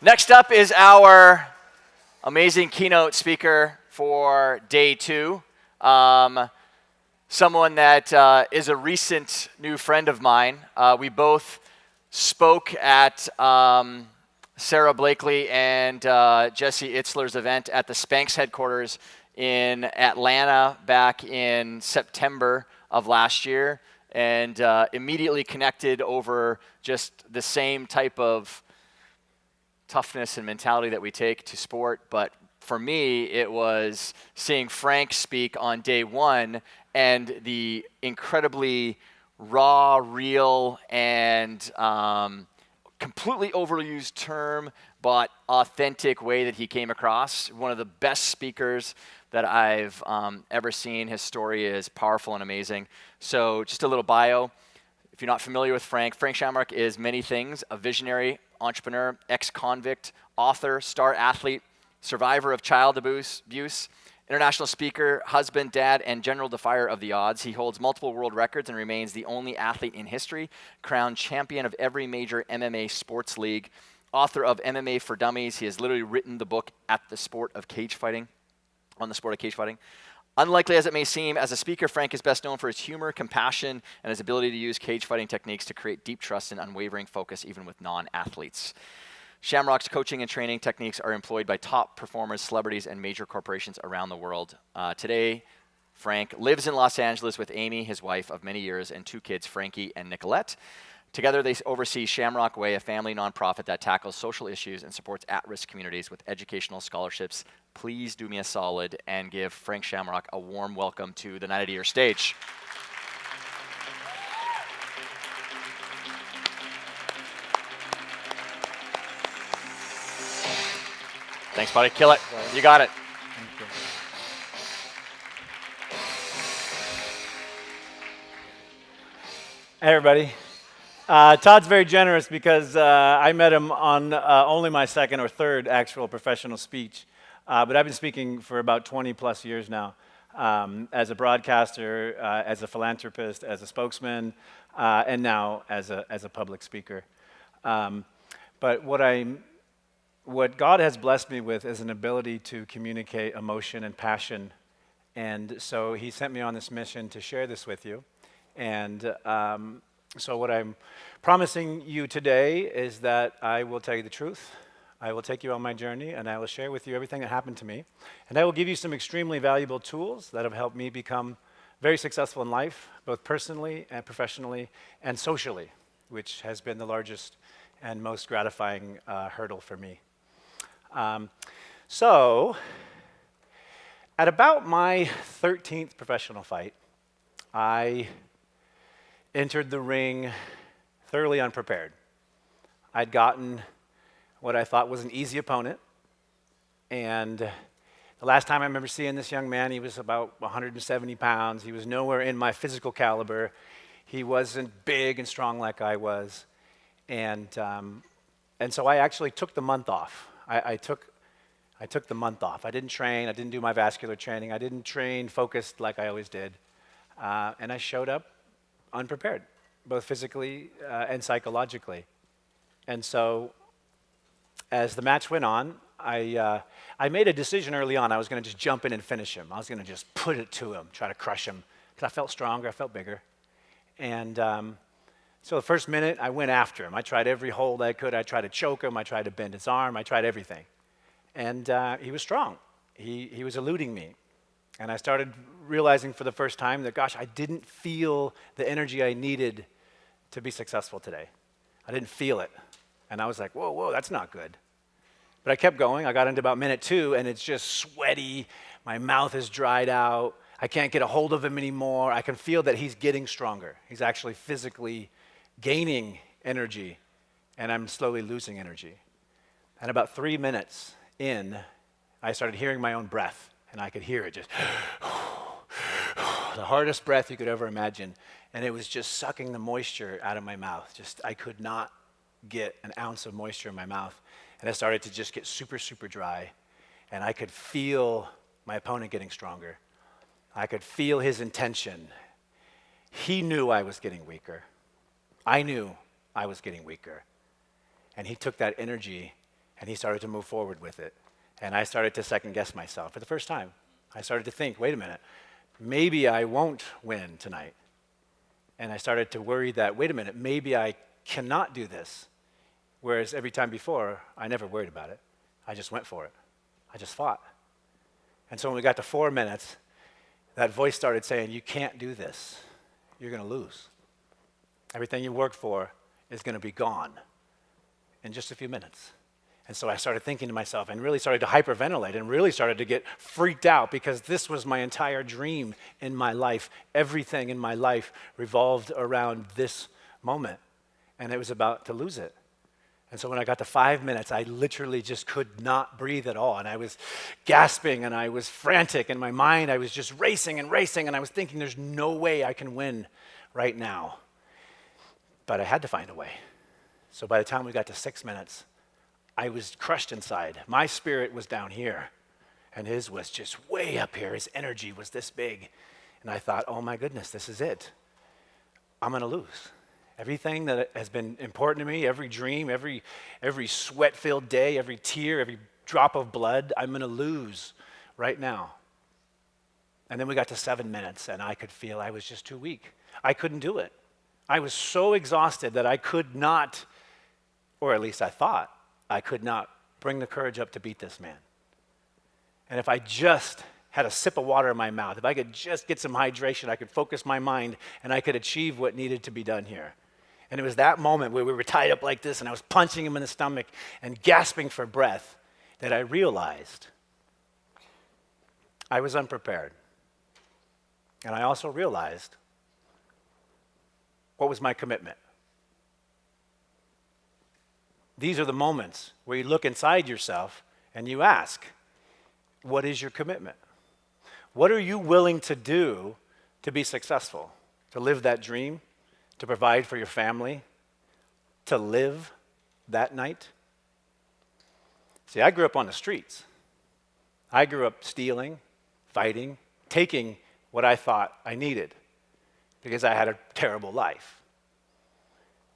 Next up is our amazing keynote speaker for day 2. Someone that is a recent new friend of mine. We both spoke at Sarah Blakely and Jesse Itzler's event at the Spanx headquarters in Atlanta back in September of last year, and immediately connected over just the same type of toughness and mentality that we take to sport. But for me, it was seeing Frank speak on day 1 and the incredibly raw, real, and completely overused term, but authentic way that he came across. One of the best speakers that I've ever seen. His story is powerful and amazing. So just a little bio. If you're not familiar with Frank Shamrock is many things: a visionary, entrepreneur, ex-convict, author, star athlete, survivor of child abuse, international speaker, husband, dad, and general defier of the odds. He holds multiple world records and remains the only athlete in history crowned champion of every major MMA sports league. Author of MMA for Dummies. He has literally written the book on the sport of cage fighting. Unlikely as it may seem, as a speaker, Frank is best known for his humor, compassion, and his ability to use cage fighting techniques to create deep trust and unwavering focus even with non-athletes. Shamrock's coaching and training techniques are employed by top performers, celebrities, and major corporations around the world. Today, Frank lives in Los Angeles with Amy, his wife of many years, and 2 kids, Frankie and Nicolette. Together, they oversee Shamrock Way, a family nonprofit that tackles social issues and supports at-risk communities with educational scholarships. Please do me a solid and give Frank Shamrock a warm welcome to the Night of the Year stage. Thanks, buddy. Kill it. You got it. Thank you. Hey, everybody. Todd's very generous because I met him on only my 2nd or 3rd actual professional speech. But I've been speaking for about 20 plus years now, as a broadcaster, as a philanthropist, as a spokesman, and now as a public speaker. But what God has blessed me with is an ability to communicate emotion and passion. And so he sent me on this mission to share this with you. And so what I'm promising you today is that I will tell you the truth. I will take you on my journey, and I will share with you everything that happened to me. And I will give you some extremely valuable tools that have helped me become very successful in life, both personally and professionally and socially, which has been the largest and most gratifying hurdle for me. So, at about my 13th professional fight, I entered the ring thoroughly unprepared. I'd gotten what I thought was an easy opponent, and the last time I remember seeing this young man, he was about 170 pounds. He was nowhere in my physical caliber. He wasn't big and strong like I was, and so I actually took the month off. I took the month off. I didn't train. I didn't do my vascular training. I didn't train focused like I always did, and I showed up unprepared, both physically and psychologically. And so, as the match went on, I made a decision early on. I was going to just jump in and finish him. I was going to just put it to him, try to crush him, because I felt stronger, I felt bigger. And so the first minute, I went after him. I tried every hold I could. I tried to choke him. I tried to bend his arm. I tried everything. And he was strong. He was eluding me. And I started realizing for the first time that, gosh, I didn't feel the energy I needed to be successful today. I didn't feel it. And I was like, whoa, that's not good. But I kept going. I got into about minute 2, and it's just sweaty. My mouth is dried out. I can't get a hold of him anymore. I can feel that he's getting stronger. He's actually physically gaining energy, and I'm slowly losing energy. And about 3 minutes in, I started hearing my own breath. And I could hear it just, the hardest breath you could ever imagine. And it was just sucking the moisture out of my mouth. I could not get an ounce of moisture in my mouth. And I started to just get super, super dry. And I could feel my opponent getting stronger. I could feel his intention. He knew I was getting weaker. I knew I was getting weaker. And he took that energy And he started to move forward with it. And I started to second guess myself for the first time. I started to think, wait a minute, maybe I won't win tonight. And I started to worry that, wait a minute, maybe I cannot do this. Whereas every time before, I never worried about it. I just went for it. I just fought. And so when we got to 4 minutes, that voice started saying, you can't do this. You're going to lose. Everything you worked for is going to be gone in just a few minutes. And so I started thinking to myself and really started to hyperventilate and really started to get freaked out because this was my entire dream in my life. Everything in my life revolved around this moment, and it was about to lose it. And so when I got to 5 minutes, I literally just could not breathe at all. And I was gasping and I was frantic in my mind. I was just racing and racing, and I was thinking there's no way I can win right now. But I had to find a way. So by the time we got to 6 minutes, I was crushed inside. My spirit was down here, and his was just way up here. His energy was this big. And I thought, oh my goodness, this is it. I'm going to lose. Everything that has been important to me, every dream, every sweat-filled day, every tear, every drop of blood, I'm going to lose right now. And then we got to 7 minutes, and I could feel I was just too weak. I couldn't do it. I was so exhausted that I could not, or at least I thought, I could not bring the courage up to beat this man. And if I just had a sip of water in my mouth, if I could just get some hydration, I could focus my mind and I could achieve what needed to be done here. And it was that moment where we were tied up like this and I was punching him in the stomach and gasping for breath that I realized I was unprepared. And I also realized what was my commitment. These are the moments where you look inside yourself and you ask, what is your commitment? What are you willing to do to be successful? To live that dream? To provide for your family? To live that night? See, I grew up on the streets. I grew up stealing, fighting, taking what I thought I needed because I had a terrible life.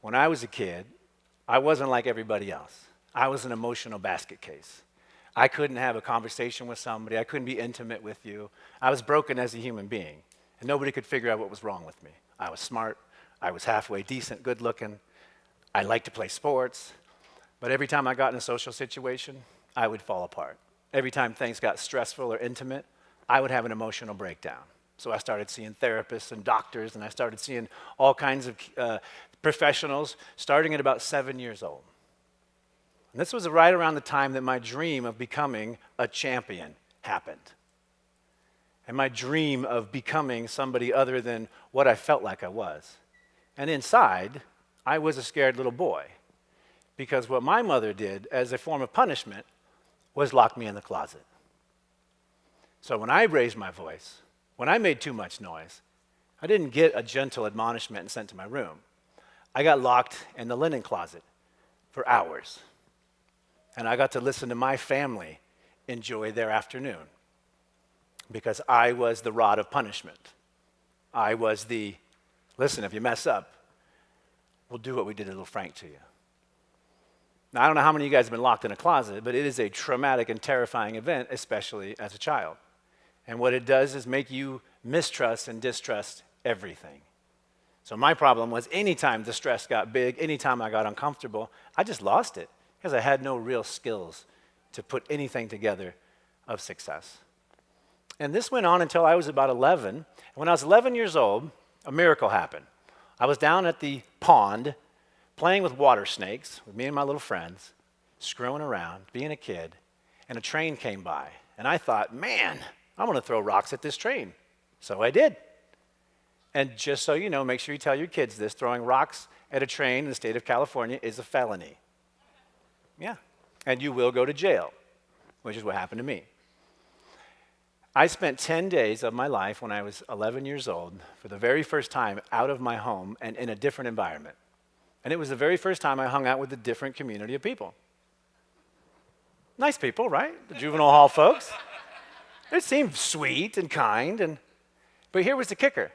When I was a kid, I wasn't like everybody else. I was an emotional basket case. I couldn't have a conversation with somebody. I couldn't be intimate with you. I was broken as a human being, and nobody could figure out what was wrong with me. I was smart. I was halfway decent, good looking. I liked to play sports, but every time I got in a social situation, I would fall apart. Every time things got stressful or intimate, I would have an emotional breakdown. So I started seeing therapists and doctors, and I started seeing all kinds of professionals starting at about 7 years old. And this was right around the time that my dream of becoming a champion happened. And my dream of becoming somebody other than what I felt like I was. And inside, I was a scared little boy. Because what my mother did as a form of punishment was lock me in the closet. So when I raised my voice, when I made too much noise, I didn't get a gentle admonishment and sent to my room. I got locked in the linen closet for hours. And I got to listen to my family enjoy their afternoon because I was the rod of punishment. I was the, listen, if you mess up, we'll do what we did to little Frank to you. Now, I don't know how many of you guys have been locked in a closet, but it is a traumatic and terrifying event, especially as a child. And what it does is make you mistrust and distrust everything. So my problem was anytime the stress got big, anytime I got uncomfortable, I just lost it because I had no real skills to put anything together of success. And this went on until I was about 11. And when I was 11 years old, a miracle happened. I was down at the pond playing with water snakes with me and my little friends, screwing around, being a kid, and a train came by. And I thought, man, I'm going to throw rocks at this train. So I did. And just so you know, make sure you tell your kids this, throwing rocks at a train in the state of California is a felony. Yeah. And you will go to jail, which is what happened to me. I spent 10 days of my life when I was 11 years old for the very first time out of my home and in a different environment. And it was the very first time I hung out with a different community of people. Nice people, right? The juvenile hall folks. It seemed sweet and kind. But here was the kicker.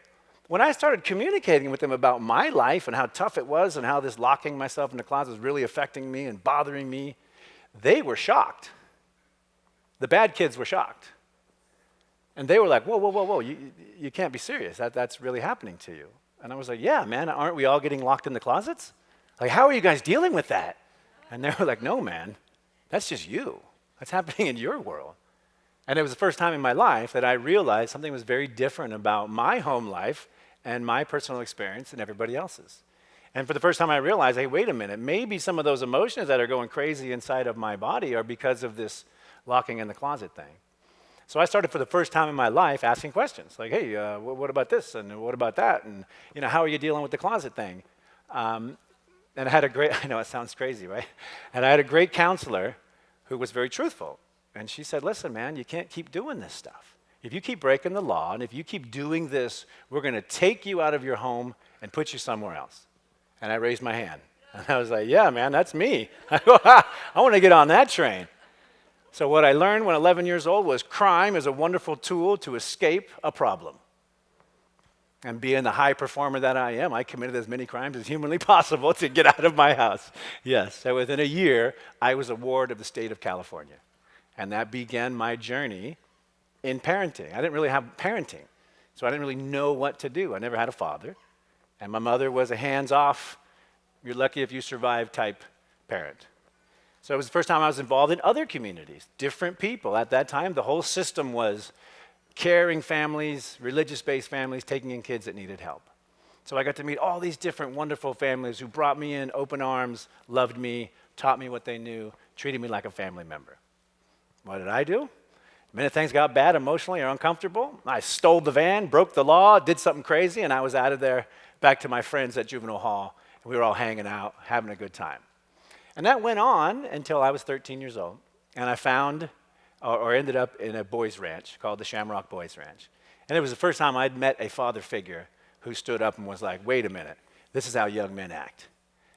When I started communicating with them about my life and how tough it was and how this locking myself in the closet was really affecting me and bothering me, They were shocked. The bad kids were shocked. And they were like, whoa, whoa, whoa, whoa, you can't be serious. That's really happening to you. And I was like, yeah, man, aren't we all getting locked in the closets? Like, how are you guys dealing with that? And they were like, no, man, that's just you. That's happening in your world. And it was the first time in my life that I realized something was very different about my home life and my personal experience than everybody else's. And for the first time I realized, hey, wait a minute, maybe some of those emotions that are going crazy inside of my body are because of this locking in the closet thing. So I started for the first time in my life asking questions like, hey, what about this and what about that? And how are you dealing with the closet thing? And I had a great, I know it sounds crazy, right? And I had a great counselor who was very truthful. And she said, listen, man, you can't keep doing this stuff. If you keep breaking the law and if you keep doing this, we're going to take you out of your home and put you somewhere else. And I raised my hand. And I was like, yeah, man, that's me. I want to get on that train. So what I learned when 11 years old was crime is a wonderful tool to escape a problem. And being the high performer that I am, I committed as many crimes as humanly possible to get out of my house. Yes, so within a year, I was a ward of the state of California. And that began my journey in parenting. I didn't really have parenting, so I didn't really know what to do. I never had a father. And my mother was a hands-off, you're lucky if you survive type parent. So it was the first time I was involved in other communities, different people. At that time, the whole system was caring families, religious-based families, taking in kids that needed help. So I got to meet all these different wonderful families who brought me in open arms, loved me, taught me what they knew, treated me like a family member. What did I do? The minute things got bad emotionally or uncomfortable, I stole the van, broke the law, did something crazy, and I was out of there back to my friends at juvenile hall. And we were all hanging out, having a good time. And that went on until I was 13 years old, and I found or ended up in a boys' ranch called the Shamrock Boys Ranch. And it was the first time I'd met a father figure who stood up and was like, wait a minute, this is how young men act.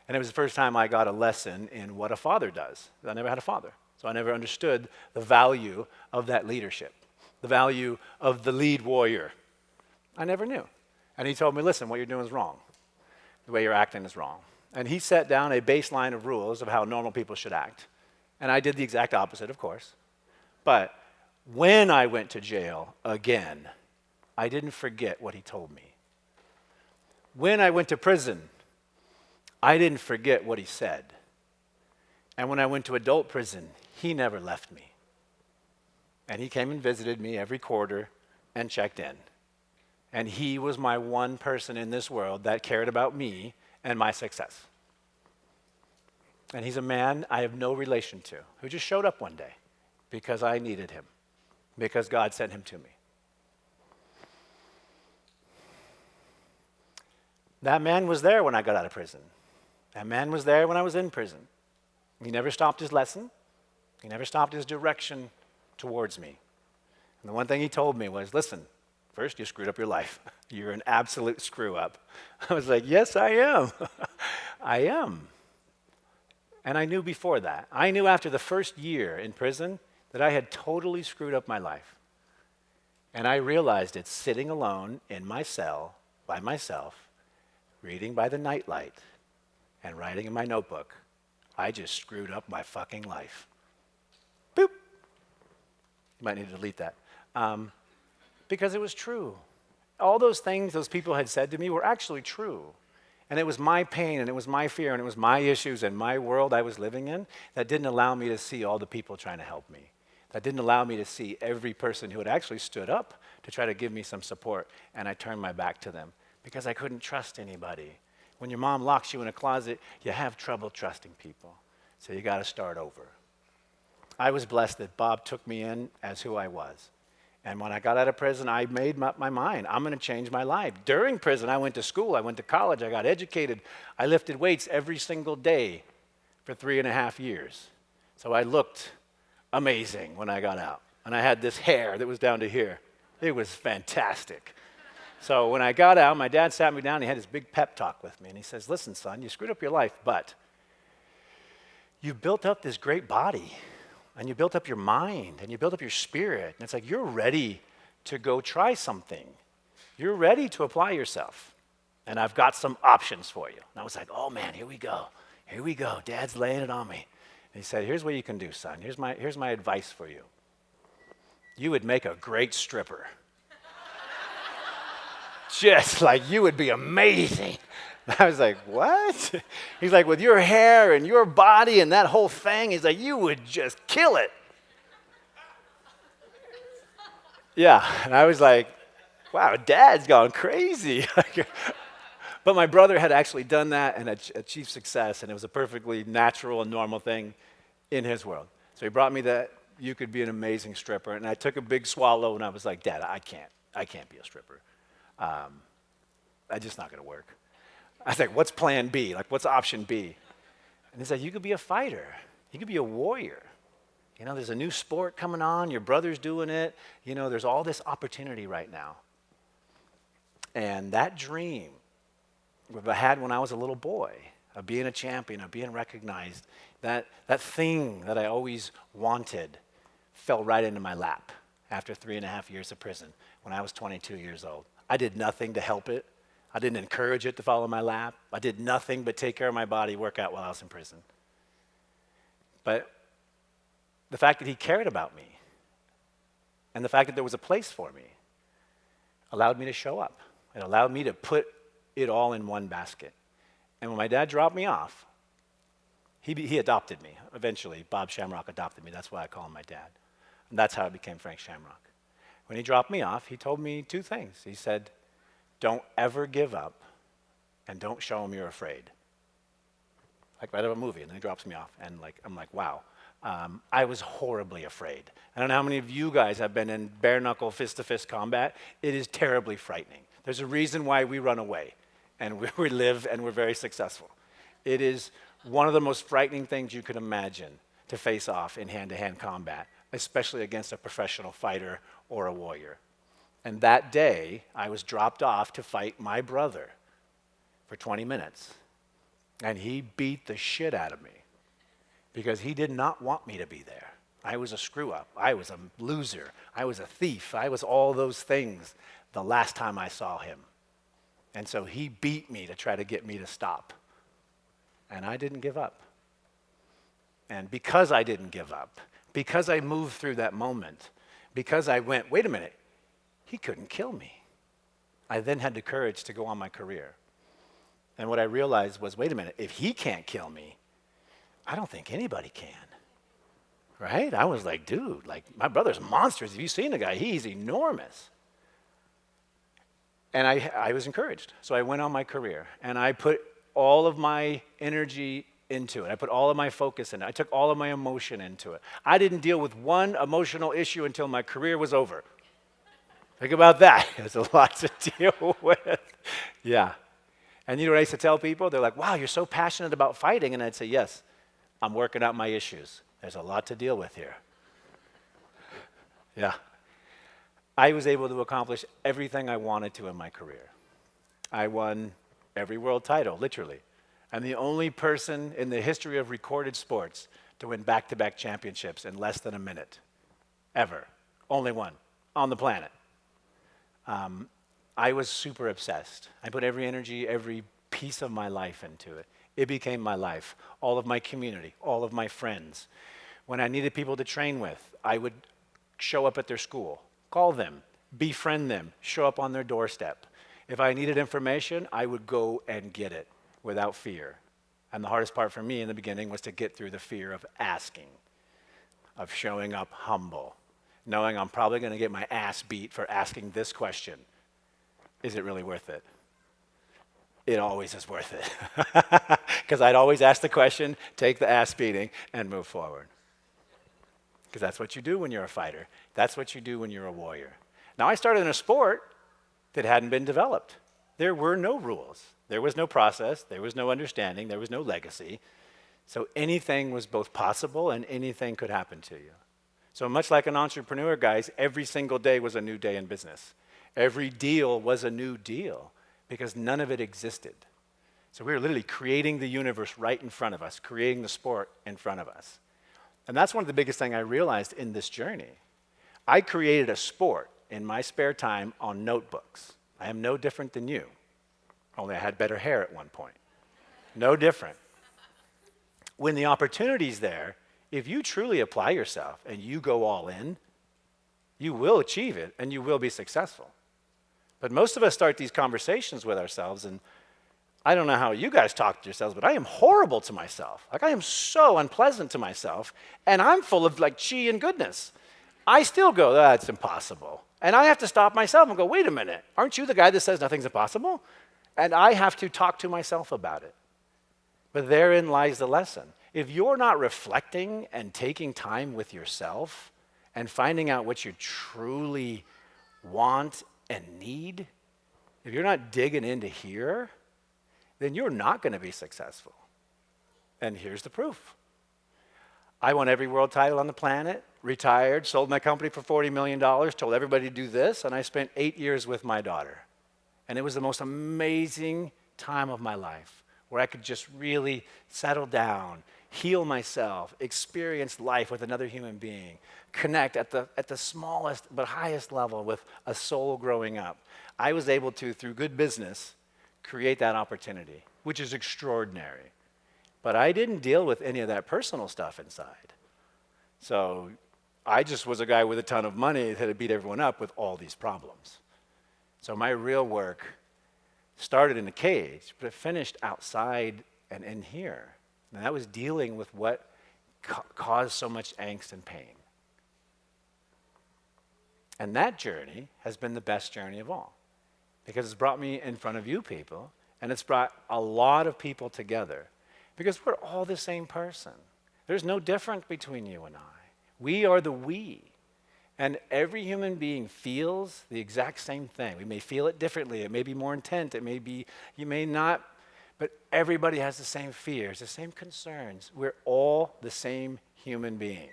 And it was the first time I got a lesson in what a father does. I never had a father, so I never understood the value of that leadership, the value of the lead warrior. I never knew. And he told me, listen, what you're doing is wrong. The way you're acting is wrong. And he set down a baseline of rules of how normal people should act. And I did the exact opposite, of course. But when I went to jail again, I didn't forget what he told me. When I went to prison, I didn't forget what he said. And when I went to adult prison, he never left me. And he came and visited me every quarter and checked in. And he was my one person in this world that cared about me and my success. And he's a man I have no relation to, who just showed up one day because I needed him, because God sent him to me. That man was there when I got out of prison. That man was there when I was in prison. He never stopped his lesson. He never stopped his direction towards me. And the one thing he told me was, listen, first, you screwed up your life. You're an absolute screw up. I was like, yes, I am. I am. And I knew before that. I knew after the first year in prison that I had totally screwed up my life. And I realized it sitting alone in my cell by myself, reading by the nightlight and writing in my notebook. I just screwed up my fucking life. Boop. You might need to delete that. Because it was true. All those things those people had said to me were actually true. And it was my pain, and it was my fear, and it was my issues and my world I was living in that didn't allow me to see all the people trying to help me. That didn't allow me to see every person who had actually stood up to try to give me some support, and I turned my back to them because I couldn't trust anybody. When your mom locks you in a closet, you have trouble trusting people. So you got to start over. I was blessed that Bob took me in as who I was. And when I got out of prison, I made up my mind. I'm going to change my life. During prison, I went to school. I went to college. I got educated. I lifted weights every single day for 3.5 years. So I looked amazing when I got out. And I had this hair that was down to here. It was fantastic. So when I got out, my dad sat me down. He had this big pep talk with me. And he says, listen, son, you screwed up your life, but you built up this great body. And you built up your mind, and you built up your spirit. And it's like, you're ready to go try something. You're ready to apply yourself. And I've got some options for you. And I was like, oh man, here we go. Here we go. Dad's laying it on me. He said, here's what you can do, son. Here's my advice for you. You would make a great stripper. Just like you would be amazing. I was like, what? He's like, with your hair and your body and that whole thing, he's like, you would just kill it. Yeah, and I was like, wow, Dad's gone crazy. But my brother had actually done that and achieved success, and it was a perfectly natural and normal thing in his world. So he brought me that you could be an amazing stripper, and I took a big swallow, and I was like, Dad, I can't be a stripper. That's just not going to work. I was like, what's plan B? Like, what's option B? And he's like, you could be a fighter. You could be a warrior. You know, there's a new sport coming on. Your brother's doing it. You know, there's all this opportunity right now. And that dream I had when I was a little boy of being a champion, of being recognized, that thing that I always wanted fell right into my lap after 3.5 years of prison when I was 22 years old. I did nothing to help it. I didn't encourage it to fall in my lap. I did nothing but take care of my body, work out while I was in prison. But the fact that he cared about me and the fact that there was a place for me allowed me to show up. It allowed me to put it all in one basket. And when my dad dropped me off, he adopted me. Eventually, Bob Shamrock adopted me. That's why I call him my dad. And that's how I became Frank Shamrock. When he dropped me off, he told me 2 things. He said, don't ever give up, and don't show him you're afraid. Like right out of a movie, and then he drops me off, and I'm like, wow. I was horribly afraid. I don't know how many of you guys have been in bare-knuckle, fist-to-fist combat. It is terribly frightening. There's a reason why we run away, and we live, and we're very successful. It is one of the most frightening things you could imagine to face off in hand-to-hand combat, especially against a professional fighter or a warrior. And that day, I was dropped off to fight my brother for 20 minutes. And he beat the shit out of me because he did not want me to be there. I was a screw-up. I was a loser. I was a thief. I was all those things the last time I saw him. And so he beat me to try to get me to stop. And I didn't give up. And because I didn't give up, because I moved through that moment, because I went, wait a minute, he couldn't kill me. I then had the courage to go on my career. And what I realized was, wait a minute, if he can't kill me, I don't think anybody can. Right? I was like, dude, like my brother's monsters. Have you seen the guy? He's enormous. And I was encouraged. So I went on my career and I put all of my energy into it. I put all of my focus in it. I took all of my emotion into it. I didn't deal with one emotional issue until my career was over. Think about that. There's a lot to deal with. Yeah. And you know what I used to tell people? They're like, wow, you're so passionate about fighting. And I'd say, yes, I'm working out my issues. There's a lot to deal with here. Yeah. I was able to accomplish everything I wanted to in my career. I won every world title, literally. I'm the only person in the history of recorded sports to win back-to-back championships in less than a minute. Ever. Only one on the planet. I was super obsessed. I put every energy, every piece of my life into it. It became my life, all of my community, all of my friends. When I needed people to train with, I would show up at their school, call them, befriend them, show up on their doorstep. If I needed information, I would go and get it without fear. And the hardest part for me in the beginning was to get through the fear of asking, of showing up humble, knowing I'm probably going to get my ass beat for asking this question. Is it really worth it? It always is worth it. Because I'd always ask the question, take the ass beating, and move forward. Because that's what you do when you're a fighter. That's what you do when you're a warrior. Now, I started in a sport that hadn't been developed. There were no rules. There was no process. There was no understanding. There was no legacy. So anything was both possible and anything could happen to you. So much like an entrepreneur, guys, every single day was a new day in business. Every deal was a new deal because none of it existed. So we were literally creating the universe right in front of us, creating the sport in front of us. And that's one of the biggest things I realized in this journey. I created a sport in my spare time on notebooks. I am no different than you, only I had better hair at one point. No different. When the opportunity's there, if you truly apply yourself and you go all in, you will achieve it and you will be successful. But most of us start these conversations with ourselves, and I don't know how you guys talk to yourselves, but I am horrible to myself. Like, I am so unpleasant to myself, and I'm full of like chi and goodness. I still go, that's impossible. And I have to stop myself and go, wait a minute, aren't you the guy that says nothing's impossible? And I have to talk to myself about it. But therein lies the lesson. If you're not reflecting and taking time with yourself and finding out what you truly want and need, if you're not digging into here, then you're not going to be successful. And here's the proof. I won every world title on the planet, retired, sold my company for $40 million, told everybody to do this, and I spent 8 years with my daughter. And it was the most amazing time of my life, where I could just really settle down, heal myself, experience life with another human being, connect at the smallest but highest level with a soul growing up. I was able to, through good business, create that opportunity, which is extraordinary. But I didn't deal with any of that personal stuff inside. So I just was a guy with a ton of money that had beat everyone up with all these problems. So my real work started in a cage, but it finished outside and in here. And that was dealing with what caused so much angst and pain. And that journey has been the best journey of all, because it's brought me in front of you people, and it's brought a lot of people together, because we're all the same person. There's no difference between you and I. We are the we. And every human being feels the exact same thing. We may feel it differently. It may be more intense. It may be, you may not, but everybody has the same fears, the same concerns. We're all the same human being.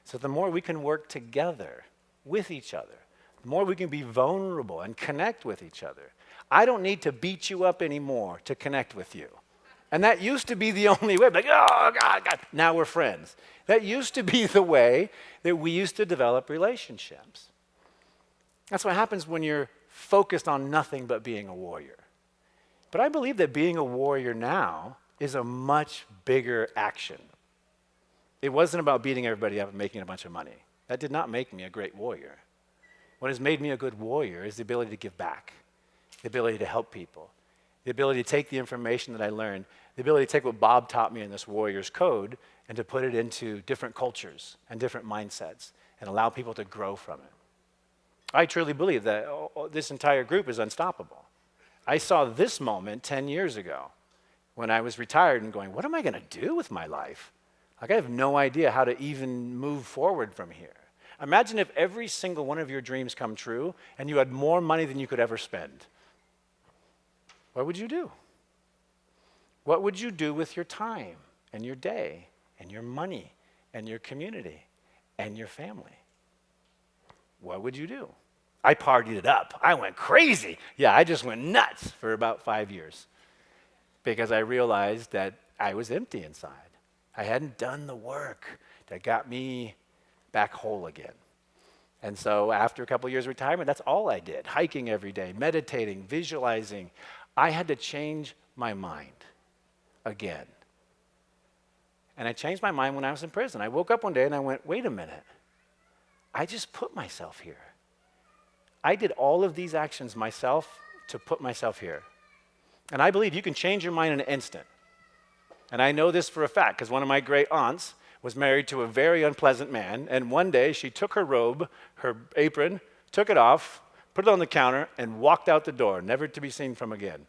So the more we can work together with each other, the more we can be vulnerable and connect with each other. I don't need to beat you up anymore to connect with you. And that used to be the only way. Like, oh, God. Now we're friends. That used to be the way that we used to develop relationships. That's what happens when you're focused on nothing but being a warrior. But I believe that being a warrior now is a much bigger action. It wasn't about beating everybody up and making a bunch of money. That did not make me a great warrior. What has made me a good warrior is the ability to give back, the ability to help people, the ability to take the information that I learned, the ability to take what Bob taught me in this warrior's code and to put it into different cultures and different mindsets and allow people to grow from it. I truly believe that this entire group is unstoppable. I saw this moment 10 years ago when I was retired and going, what am I going to do with my life? Like, I have no idea how to even move forward from here. Imagine if every single one of your dreams come true and you had more money than you could ever spend. What would you do? What would you do with your time and your day and your money and your community and your family? What would you do? I partied it up. I went crazy. Yeah, I just went nuts for about 5 years because I realized that I was empty inside. I hadn't done the work that got me back whole again. And so after a couple of years of retirement, that's all I did. Hiking every day, meditating, visualizing. I had to change my mind again. And I changed my mind when I was in prison. I woke up one day and I went, wait a minute. I just put myself here. I did all of these actions myself to put myself here. And I believe you can change your mind in an instant. And I know this for a fact because one of my great aunts was married to a very unpleasant man, and one day she took her robe, her apron, took it off, put it on the counter, and walked out the door, never to be seen from again.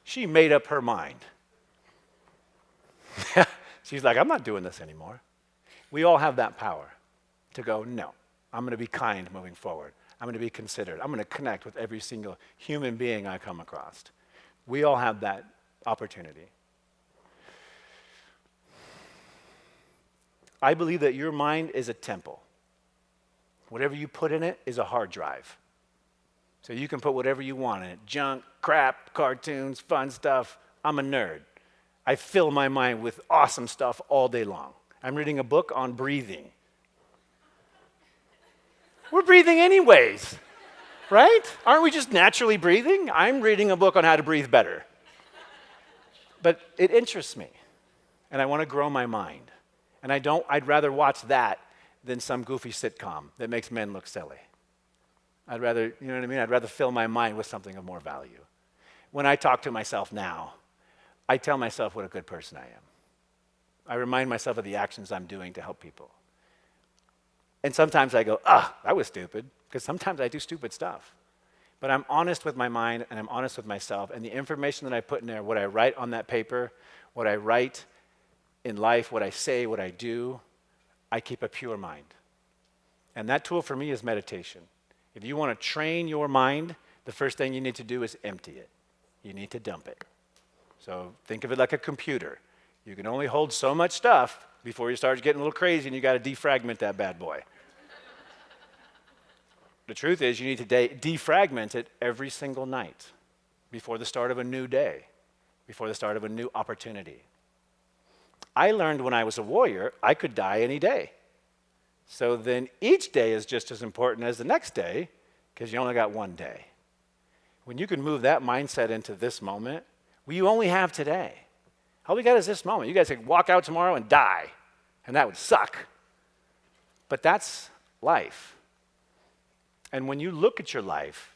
She made up her mind. She's like, I'm not doing this anymore. We all have that power to go, no, I'm going to be kind moving forward. I'm going to be considerate. I'm going to connect with every single human being I come across. We all have that opportunity. I believe that your mind is a temple. Whatever you put in it is a hard drive. So you can put whatever you want in it. Junk, crap, cartoons, fun stuff. I'm a nerd. I fill my mind with awesome stuff all day long. I'm reading a book on breathing. We're breathing anyways, right? Aren't we just naturally breathing? I'm reading a book on how to breathe better. But it interests me, and I want to grow my mind. And I'd rather watch that than some goofy sitcom that makes men look silly. I'd rather, you know what I mean? I'd rather fill my mind with something of more value. When I talk to myself now, I tell myself what a good person I am. I remind myself of the actions I'm doing to help people. And sometimes I go, that was stupid, because sometimes I do stupid stuff. But I'm honest with my mind, and I'm honest with myself, and the information that I put in there, what I write on that paper, what I write in life, what I say, what I do, I keep a pure mind. And that tool for me is meditation. If you want to train your mind, the first thing you need to do is empty it. You need to dump it. So think of it like a computer. You can only hold so much stuff before you start getting a little crazy and you got to defragment that bad boy. The truth is you need to defragment it every single night before the start of a new day, before the start of a new opportunity. I learned when I was a warrior, I could die any day. So then each day is just as important as the next day because you only got one day. When you can move that mindset into this moment, you only have today. All we got is this moment. You guys could walk out tomorrow and die, and that would suck. But that's life. And when you look at your life,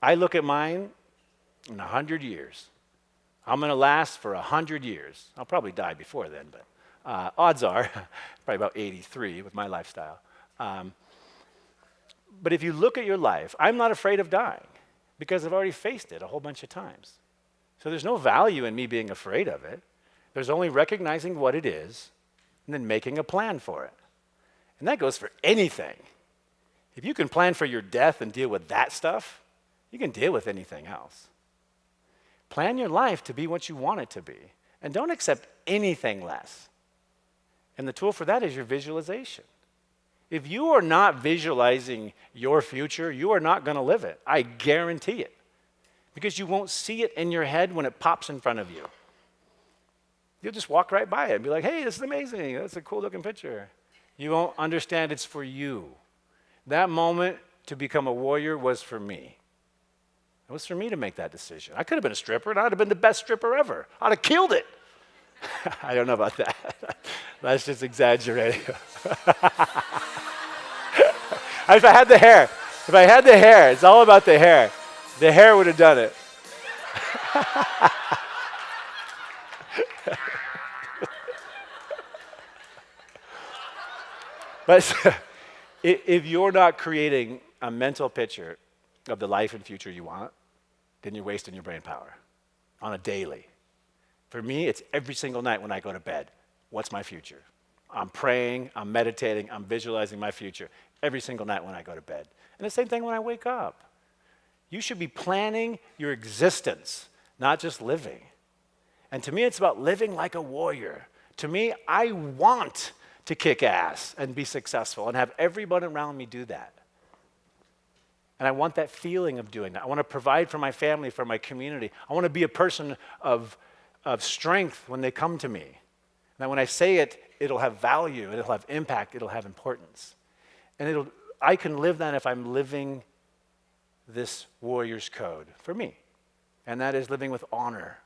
I look at mine in 100 years. I'm going to last for 100 years. I'll probably die before then, but odds are probably about 83 with my lifestyle. But if you look at your life, I'm not afraid of dying because I've already faced it a whole bunch of times. So there's no value in me being afraid of it. There's only recognizing what it is and then making a plan for it. And that goes for anything. If you can plan for your death and deal with that stuff, you can deal with anything else. Plan your life to be what you want it to be. And don't accept anything less. And the tool for that is your visualization. If you are not visualizing your future, you are not going to live it. I guarantee it. Because you won't see it in your head when it pops in front of you. You'll just walk right by it and be like, hey, this is amazing. That's a cool looking picture. You won't understand it's for you. That moment to become a warrior was for me. It was for me to make that decision. I could have been a stripper, and I'd have been the best stripper ever. I'd have killed it. I don't know about that. That's just exaggerating. If I had the hair, it's all about the hair. The hair would have done it. But if you're not creating a mental picture of the life and future you want, then you're wasting your brain power on a daily. For me, it's every single night when I go to bed. What's my future? I'm praying, I'm meditating, I'm visualizing my future every single night when I go to bed. And the same thing when I wake up. You should be planning your existence, not just living. And to me, it's about living like a warrior. To me, I want to kick ass and be successful and have everybody around me do that. And I want that feeling of doing that. I want to provide for my family, for my community. I want to be a person of strength when they come to me. Now, when I say it, it'll have value, it'll have impact, it'll have importance. And I can live that if I'm living this warrior's code for me. And that is living with honor,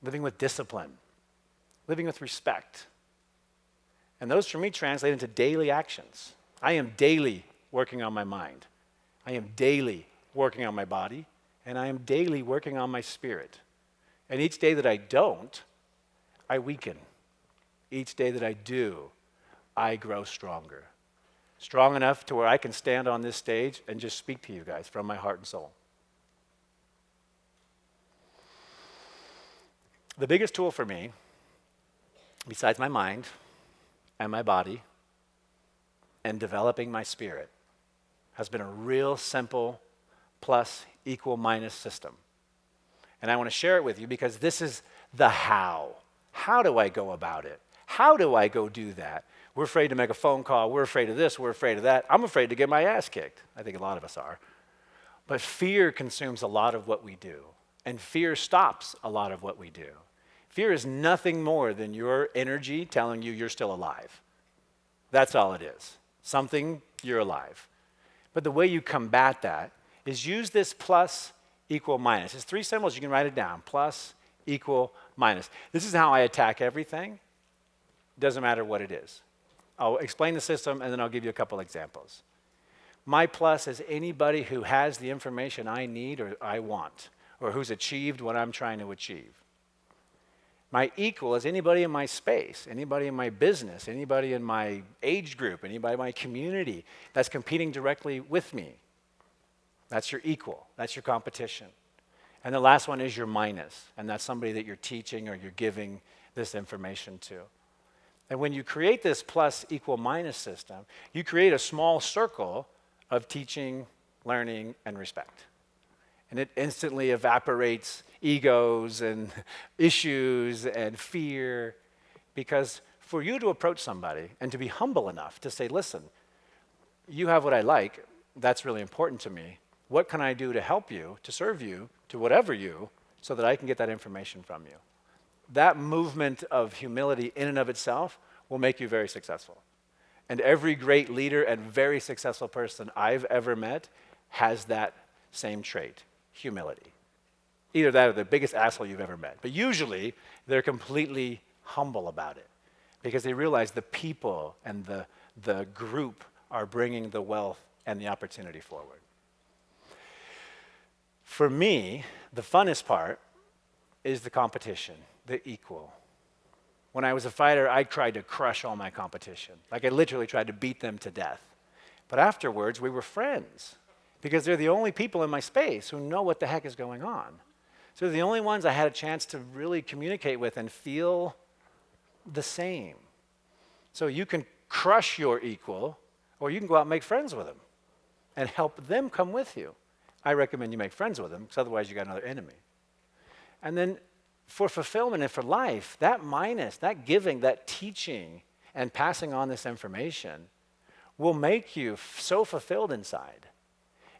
living with discipline, living with respect. And those for me translate into daily actions. I am daily working on my mind. I am daily working on my body. And I am daily working on my spirit. And each day that I don't, I weaken. Each day that I do, I grow stronger. Strong enough to where I can stand on this stage and just speak to you guys from my heart and soul. The biggest tool for me, besides my mind and my body and developing my spirit, has been a real simple plus equal minus system. And I want to share it with you because this is the how. How do I go about it? How do I go do that? We're afraid to make a phone call. We're afraid of this. We're afraid of that. I'm afraid to get my ass kicked. I think a lot of us are. But fear consumes a lot of what we do. And fear stops a lot of what we do. Fear is nothing more than your energy telling you you're still alive. That's all it is. Something, you're alive. But the way you combat that is use this plus, equal, minus. It's three symbols. You can write it down. Plus, equal, minus. This is how I attack everything. doesn't matter what it is. I'll explain the system, and then I'll give you a couple examples. My plus is anybody who has the information I need or I want, or who's achieved what I'm trying to achieve. My equal is anybody in my space, anybody in my business, anybody in my age group, anybody in my community that's competing directly with me. That's your equal. That's your competition. And the last one is your minus, and that's somebody that you're teaching or you're giving this information to. And when you create this plus equal minus system, you create a small circle of teaching, learning, and respect. And it instantly evaporates egos and issues and fear, because for you to approach somebody and to be humble enough to say, listen, you have what I like, that's really important to me. What can I do to help you, to serve you, to whatever you, so that I can get that information from you? That movement of humility in and of itself will make you very successful. And every great leader and very successful person I've ever met has that same trait, humility. Either that or the biggest asshole you've ever met. But usually, they're completely humble about it because they realize the people and the group are bringing the wealth and the opportunity forward. For me, the funnest part is the competition, the equal. When I was a fighter, I tried to crush all my competition. Like I literally tried to beat them to death. But afterwards, we were friends because they're the only people in my space who know what the heck is going on. So they're the only ones I had a chance to really communicate with and feel the same. So you can crush your equal, or you can go out and make friends with them and help them come with you. I recommend you make friends with them, because otherwise you got another enemy. And then for fulfillment and for life, that minus, that giving, that teaching, and passing on this information will make you so fulfilled inside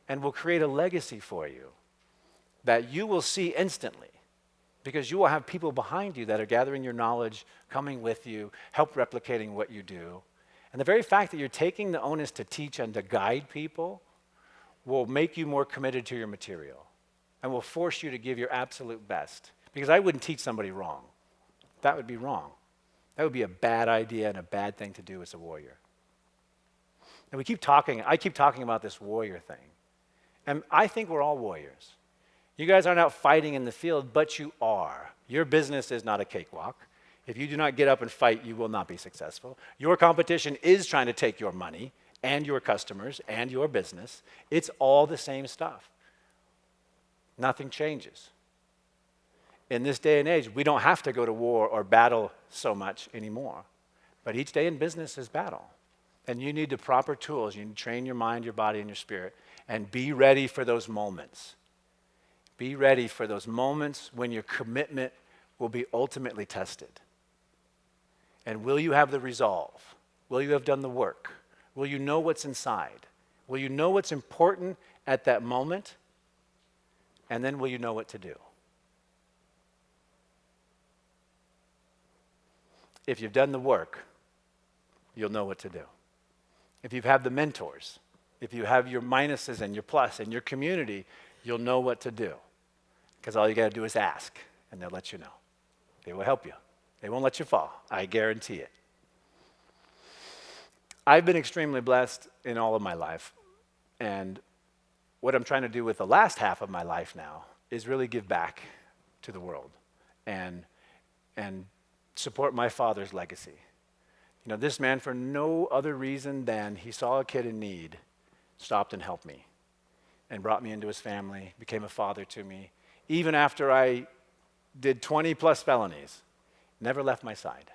and will create a legacy for you that you will see instantly, because you will have people behind you that are gathering your knowledge, coming with you, help replicating what you do. And the very fact that you're taking the onus to teach and to guide people will make you more committed to your material and will force you to give your absolute best. Because I wouldn't teach somebody wrong. That would be wrong. That would be a bad idea and a bad thing to do as a warrior. And I keep talking about this warrior thing. And I think we're all warriors. You guys aren't out fighting in the field, but you are. Your business is not a cakewalk. If you do not get up and fight, you will not be successful. Your competition is trying to take your money and your customers and your business. It's all the same stuff. Nothing changes. In this day and age, we don't have to go to war or battle so much anymore. But each day in business is battle. And you need the proper tools. You need to train your mind, your body, and your spirit. And be ready for those moments. Be ready for those moments when your commitment will be ultimately tested. And will you have the resolve? Will you have done the work? Will you know what's inside? Will you know what's important at that moment? And then will you know what to do? If you've done the work, you'll know what to do. If you've had the mentors, if you have your minuses and your plus and your community, you'll know what to do. Because all you got to do is ask, and they'll let you know. They will help you. They won't let you fall. I guarantee it. I've been extremely blessed in all of my life. And what I'm trying to do with the last half of my life now is really give back to the world and support my father's legacy. You know, this man, for no other reason than he saw a kid in need, stopped and helped me and brought me into his family, became a father to me. Even after I did 20 plus felonies, never left my side.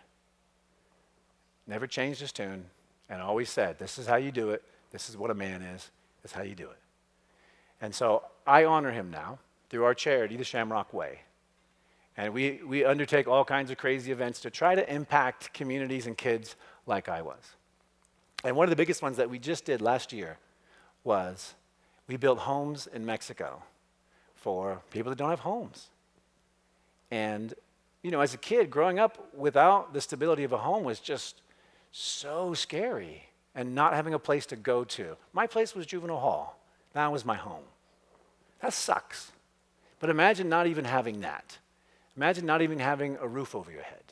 Never changed his tune and always said, this is how you do it. This is what a man is. This is how you do it. And so I honor him now through our charity, the Shamrock Way. And we undertake all kinds of crazy events to try to impact communities and kids like I was. And one of the biggest ones that we just did last year was we built homes in Mexico for people that don't have homes. And, you know, as a kid, growing up without the stability of a home was just so scary, and not having a place to go to. My place was juvenile hall. That was my home. That sucks. But imagine not even having that. Imagine not even having a roof over your head.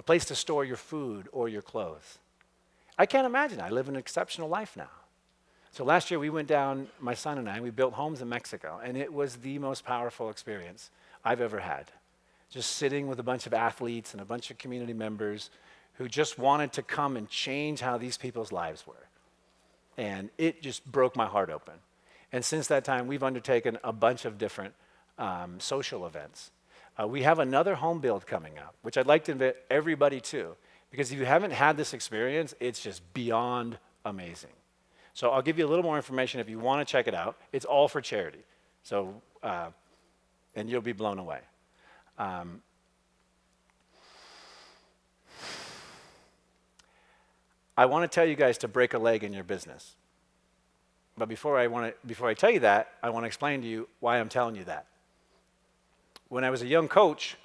a place to store your food or your clothes. I can't imagine. I live an exceptional life now. So last year we went down, my son and I, we built homes in Mexico, and it was the most powerful experience I've ever had. Just sitting with a bunch of athletes and a bunch of community members who just wanted to come and change how these people's lives were. And it just broke my heart open. And since that time, we've undertaken a bunch of different social events. We have another home build coming up, which I'd like to invite everybody to, because if you haven't had this experience, it's just beyond amazing. So I'll give you a little more information if you want to check it out. It's all for charity. So, and you'll be blown away. I want to tell you guys to break a leg in your business. But before I tell you that, I want to explain to you why I'm telling you that. When I was a young coach,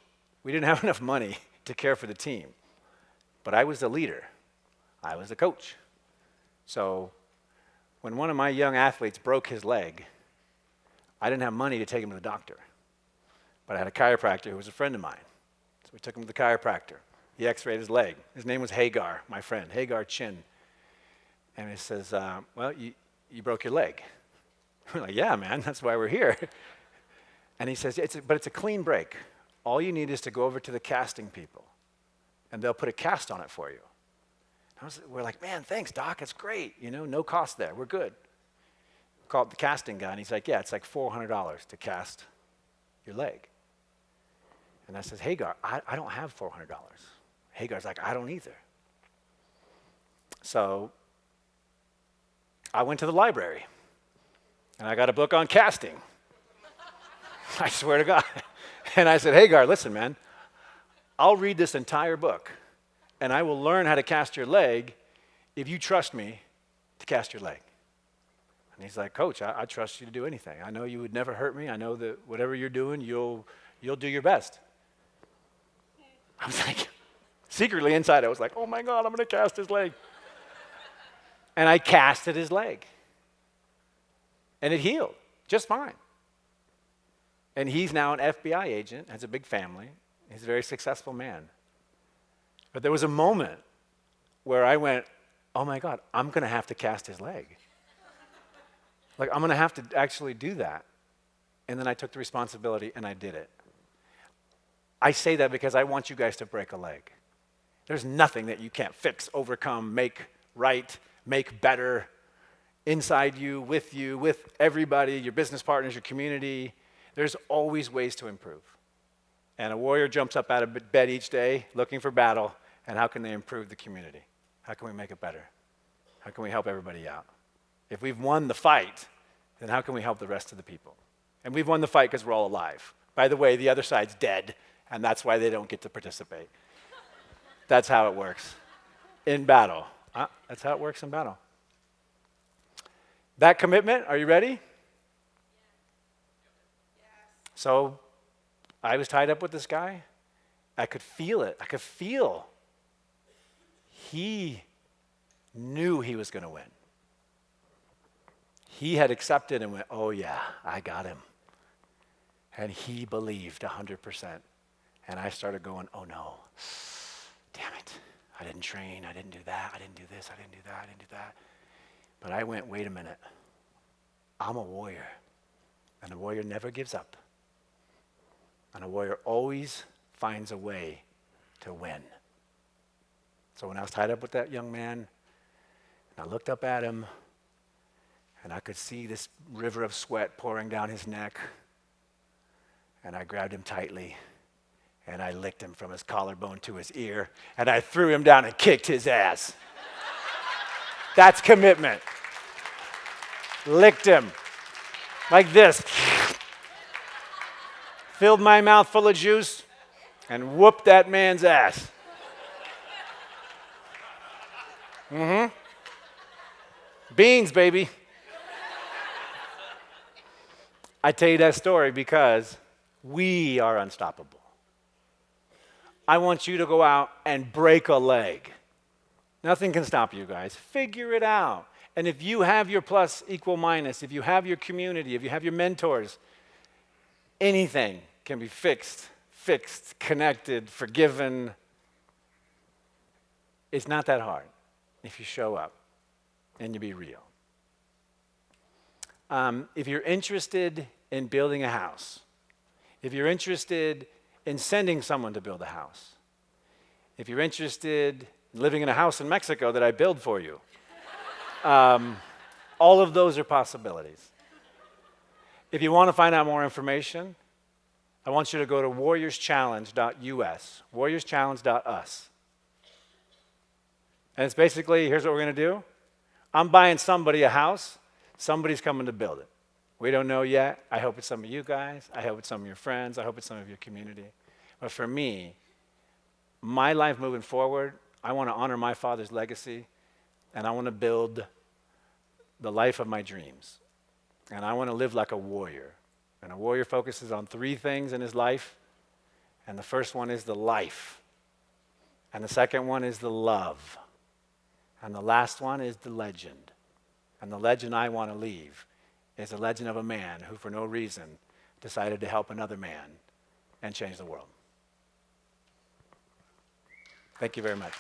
we didn't have enough money to care for the team. But I was the leader. I was the coach. So when one of my young athletes broke his leg, I didn't have money to take him to the doctor. But I had a chiropractor who was a friend of mine. So we took him to the chiropractor. He x-rayed his leg. His name was Hagar, my friend, Hagar Chin. And he says, well, you broke your leg. We're like, yeah, man, that's why we're here. And he says, but it's a clean break. All you need is to go over to the casting people, and they'll put a cast on it for you. We're like, man, thanks, doc, it's great. No cost there, we're good. We called the casting guy, and he's like, yeah, it's like $400 to cast your leg. And I says, Hagar, I don't have $400. Hagar's like, I don't either. So I went to the library, and I got a book on casting. I swear to God. And I said, Hagar, listen, man, I'll read this entire book, and I will learn how to cast your leg if you trust me to cast your leg. And he's like, Coach, I trust you to do anything. I know you would never hurt me. I know that whatever you're doing, you'll do your best. I was like, secretly inside, I was like, oh my God, I'm going to cast his leg. And I casted his leg. And it healed just fine. And he's now an FBI agent, has a big family. He's a very successful man. But there was a moment where I went, oh my God, I'm going to have to cast his leg. Like, I'm going to have to actually do that. And then I took the responsibility and I did it. I say that because I want you guys to break a leg. There's nothing that you can't fix, overcome, make right, make better inside you, with everybody, your business partners, your community. There's always ways to improve. And a warrior jumps up out of bed each day looking for battle, and how can they improve the community? How can we make it better? How can we help everybody out? If we've won the fight, then how can we help the rest of the people? And we've won the fight because we're all alive. By the way, the other side's dead, and that's why they don't get to participate. That's how it works in battle. That's how it works in battle. That commitment, are you ready? So I was tied up with this guy. I could feel it. I could feel he knew he was going to win. He had accepted and went, oh yeah, I got him. And he believed 100%. And I started going, oh no, damn it. I didn't train, I didn't do that, I didn't do this, I didn't do that, I didn't do that. But I went, wait a minute. I'm a warrior. And a warrior never gives up. And a warrior always finds a way to win. So when I was tied up with that young man, and I looked up at him, and I could see this river of sweat pouring down his neck, and I grabbed him tightly, and I licked him from his collarbone to his ear, and I threw him down and kicked his ass. That's commitment. Licked him like this. Filled my mouth full of juice and whooped that man's ass. Beans, baby. I tell you that story because we are unstoppable. I want you to go out and break a leg. Nothing can stop you guys. Figure it out. And if you have your plus equal minus, if you have your community, if you have your mentors, anything can be fixed, connected, forgiven. It's not that hard if you show up and you be real. If you're interested in building a house, if you're interested in sending someone to build a house, if you're interested in living in a house in Mexico that I build for you, all of those are possibilities. If you want to find out more information, I want you to go to warriorschallenge.us, warriorschallenge.us. And it's basically, here's what we're going to do. I'm buying somebody a house. Somebody's coming to build it. We don't know yet. I hope it's some of you guys. I hope it's some of your friends. I hope it's some of your community. But for me, my life moving forward, I want to honor my father's legacy, and I want to build the life of my dreams. And I want to live like a warrior. And a warrior focuses on 3 things in his life. And the first one is the life. And the second one is the love. And the last one is the legend. And the legend I want to leave is the legend of a man who, for no reason, decided to help another man and change the world. Thank you very much.